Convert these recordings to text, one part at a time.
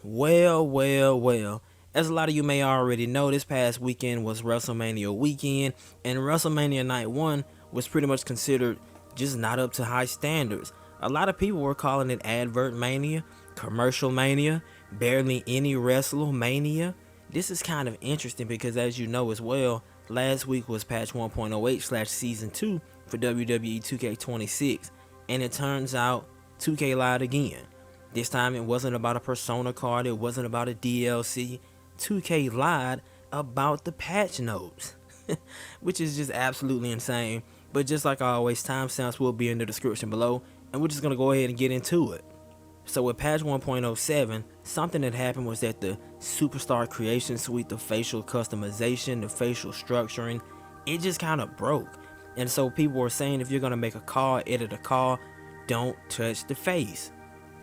Well. As a lot of you may already know, this past weekend was WrestleMania weekend, and WrestleMania Night 1 was pretty much considered just not up to high standards. A lot of people were calling it advert mania, commercial mania, barely any wrestler mania. This is kind of interesting because, as you know as well, last week was patch 1.08 / season 2 for WWE 2K26, and it turns out 2K lied again. This time it wasn't about a persona card, it wasn't about a DLC. 2K lied about the patch notes, which is just absolutely insane. But just like always, timestamps will be in the description below, and we're just going to go ahead and get into it. So with patch 1.07, something that happened was that the Superstar Creation Suite, the facial customization, the facial structuring, it just kind of broke. And so people were saying if you're going to make a call, edit a call, don't touch the face.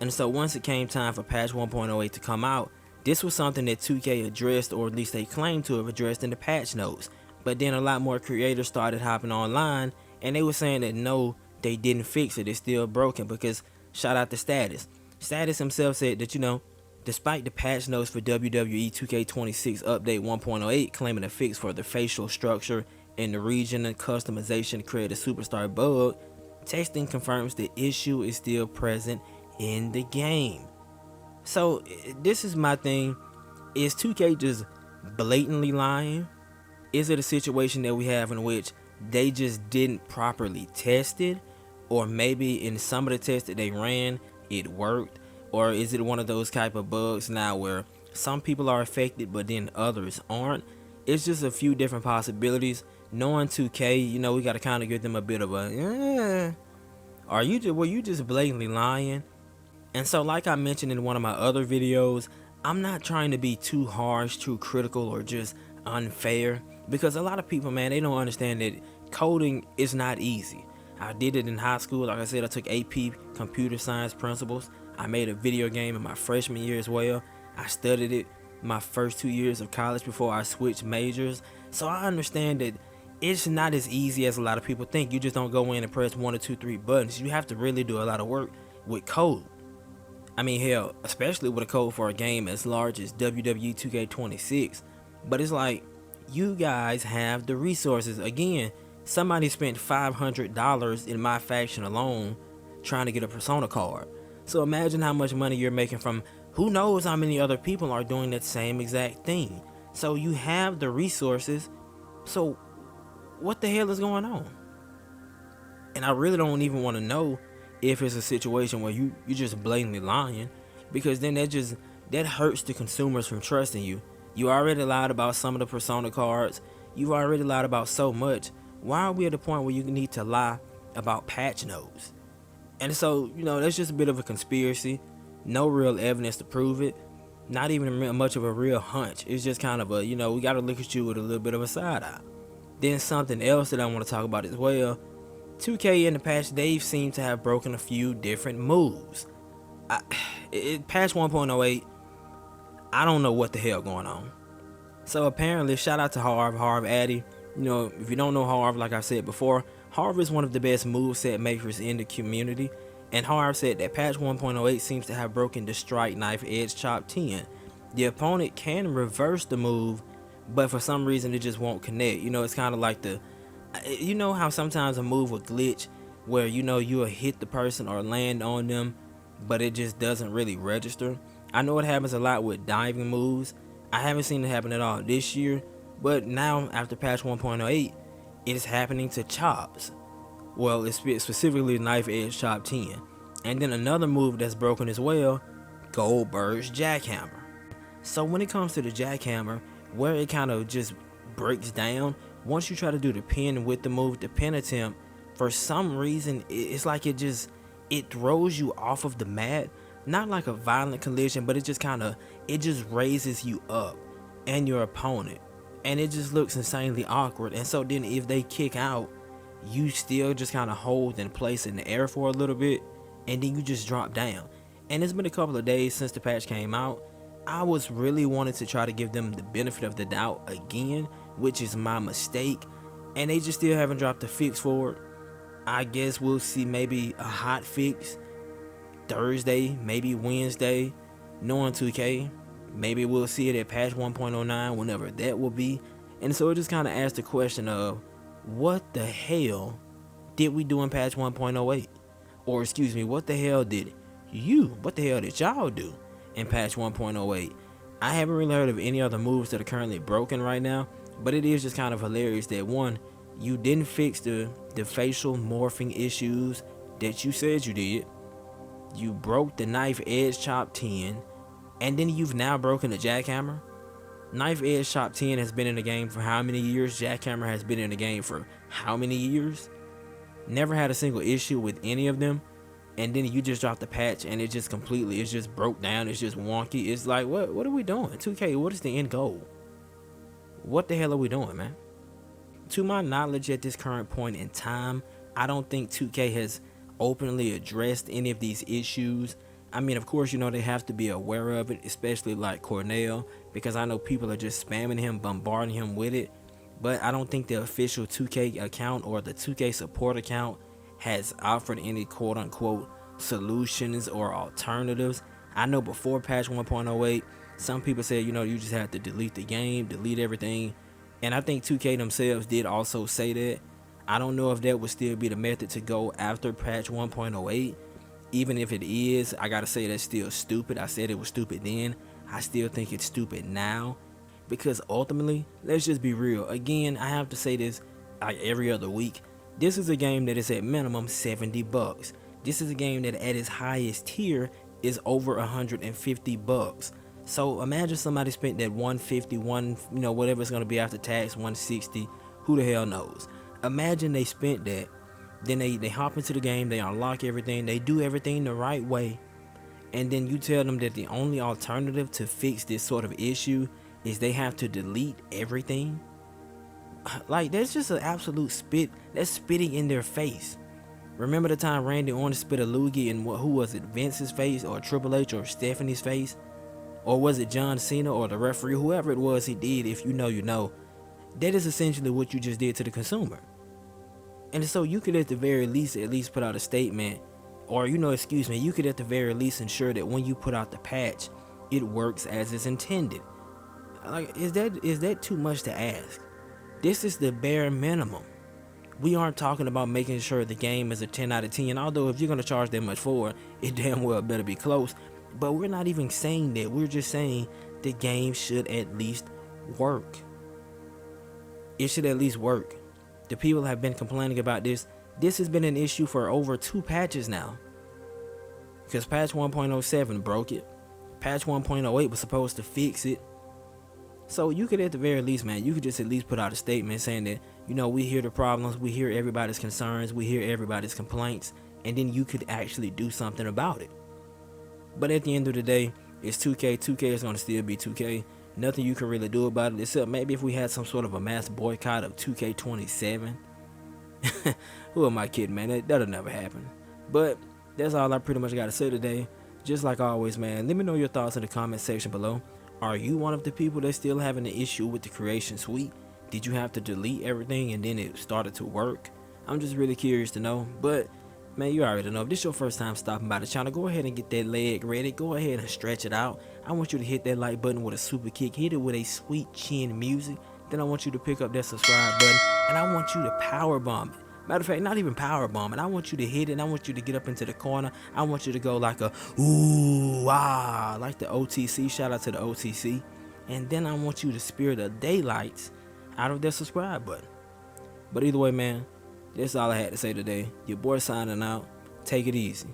And so once it came time for patch 1.08 to come out, this was something that 2K addressed, or at least they claimed to have addressed in the patch notes. But then a lot more creators started hopping online, and they were saying that no, they didn't fix it, it's still broken. Because shout out to Status. Status himself said that, despite the patch notes for WWE 2K26 update 1.08 claiming a fix for the facial structure and the region and customization to create a superstar bug, testing confirms the issue is still present in the game. So this is my thing. Is 2K just blatantly lying? Is it a situation that we have in which they just didn't properly test it? Or maybe in some of the tests that they ran, it worked? Or is it one of those type of bugs now where some people are affected but then others aren't? It's just a few different possibilities. Knowing 2K, we got to kind of give them a bit of a were you just blatantly lying? And so, like I mentioned in one of my other videos, I'm not trying to be too harsh, too critical, or just unfair, because a lot of people, man, they don't understand that coding is not easy. I did it in high school. Like I said, I took AP computer science principles. I made a video game in my freshman year as well. I studied it my first 2 years of college before I switched majors. So I understand that it's not as easy as a lot of people think. You just don't go in and press 1 or 2, 3 buttons. You have to really do a lot of work with code. I mean, hell, especially with a code for a game as large as WWE 2K26. But it's like, you guys have the resources. Again, somebody spent $500 in my faction alone trying to get a persona card. So imagine how much money you're making from who knows how many other people are doing that same exact thing. So you have the resources. So what the hell is going on? And I really don't even want to know if it's a situation where you just blatantly lying, because then that hurts the consumers from trusting you. You already lied about some of the persona cards. You've already lied about so much. Why are we at the point where you need to lie about patch notes? And so, that's just a bit of a conspiracy. No real evidence to prove it. Not even much of a real hunch. It's just kind of a, we got to look at you with a little bit of a side eye. Then something else that I want to talk about as well. 2K in the patch, they've seemed to have broken a few different moves. Patch 1.08, I don't know what the hell going on. So apparently, shout out to Harv Addy. If you don't know Harv, like I said before, Harv is one of the best moveset makers in the community. And Harv said that patch 1.08 seems to have broken the strike knife edge chop 10. The opponent can reverse the move, but for some reason it just won't connect. It's kind of like how sometimes a move will glitch where you'll hit the person or land on them, but it just doesn't really register. I know it happens a lot with diving moves. I haven't seen it happen at all this year, but now after patch 1.08, it is happening to chops. Well, it's specifically knife edge chop 10. And then another move that's broken as well, Goldberg's jackhammer. So when it comes to the jackhammer, where it kind of just breaks down, once you try to do the pin with the move, the pin attempt, for some reason it's like it throws you off of the mat. Not like a violent collision, but it just raises you up and your opponent, and it just looks insanely awkward. And so then if they kick out, you still just kind of hold in place in the air for a little bit, and then you just drop down. And it's been a couple of days since the patch came out. I was really wanting to try to give them the benefit of the doubt again, which is my mistake, and they just still haven't dropped a fix for it. I guess we'll see maybe a hot fix Thursday, maybe Wednesday. knowing 2K, maybe we'll see it at patch 1.09, whenever that will be. And so it just kind of asks the question of, what the hell did we do in patch 1.08? Or excuse me, what the hell did y'all do in patch 1.08? I haven't really heard of any other moves that are currently broken right now, but it is just kind of hilarious that, one, you didn't fix the facial morphing issues that you said you did. You broke the knife edge chop 10, and then you've now broken the jackhammer. Knife edge chop 10 has been in the game for how many years? Jackhammer has been in the game for how many years? Never had a single issue with any of them. And then you just dropped the patch and it's just broke down. It's just wonky. It's like, what are we doing? 2K, what is the end goal? What the hell are we doing, man? To my knowledge, at this current point in time, I don't think 2K has openly addressed any of these issues. I mean, of course, they have to be aware of it, especially like Cornell, because I know people are just spamming him, bombarding him with it. But I don't think the official 2K account or the 2K support account has offered any quote-unquote solutions or alternatives. I know before patch 1.08, some people said, you just have to delete the game, delete everything. And I think 2K themselves did also say that. I don't know if that would still be the method to go after patch 1.08. Even if it is, I gotta say that's still stupid. I said it was stupid then. I still think it's stupid now. Because ultimately, let's just be real. Again, I have to say this like every other week. This is a game that is at minimum $70. This is a game that at its highest tier is over $150. So imagine somebody spent that 150, whatever it's gonna be after tax, 160. Who the hell knows? Imagine they spent that. Then they hop into the game, they unlock everything, they do everything the right way, and then you tell them that the only alternative to fix this sort of issue is they have to delete everything. Like, that's just an absolute spit. That's spitting in their face. Remember the time Randy Orton spit a loogie in who was it, Vince's face or Triple H or Stephanie's face? Or was it John Cena or the referee? Whoever it was, he did. If you know, you know. That is essentially what you just did to the consumer. And so you could at the very least put out a statement, or you could at the very least ensure that when you put out the patch, it works as it's intended. Like, is that too much to ask? This is the bare minimum. We aren't talking about making sure the game is a 10 out of 10, although if you're going to charge that much for it, it damn well better be close. But we're not even saying that. We're just saying the game should at least work. It should at least work. The people have been complaining about this. This has been an issue for over 2 patches now. Because patch 1.07 broke it. Patch 1.08 was supposed to fix it. So you could at the very least, man, you could just at least put out a statement saying that, we hear the problems, we hear everybody's concerns, we hear everybody's complaints, and then you could actually do something about it. But at the end of the day, it's 2K. 2K is going to still be 2K. Nothing you can really do about it, except maybe if we had some sort of a mass boycott of 2K26. Who am I kidding, man? That'll never happen. But that's all I pretty much got to say today. Just like always, man, let me know your thoughts in the comment section below. Are you one of the people that's still having an issue with the creation suite? Did you have to delete everything and then it started to work? I'm just really curious to know. But man, you already know, if this is your first time stopping by the channel, go ahead and get that leg ready. Go ahead and stretch it out. I want you to hit that like button with a super kick. Hit it with a sweet chin music. Then I want you to pick up that subscribe button, and I want you to power bomb it. Matter of fact, not even power bomb it. I want you to hit it, and I want you to get up into the corner. I want you to go like a ooh ah, like the OTC. Shout out to the OTC. And then I want you to spear the daylights out of that subscribe button. But either way, man, that's all I had to say today. Your boy signing out. Take it easy.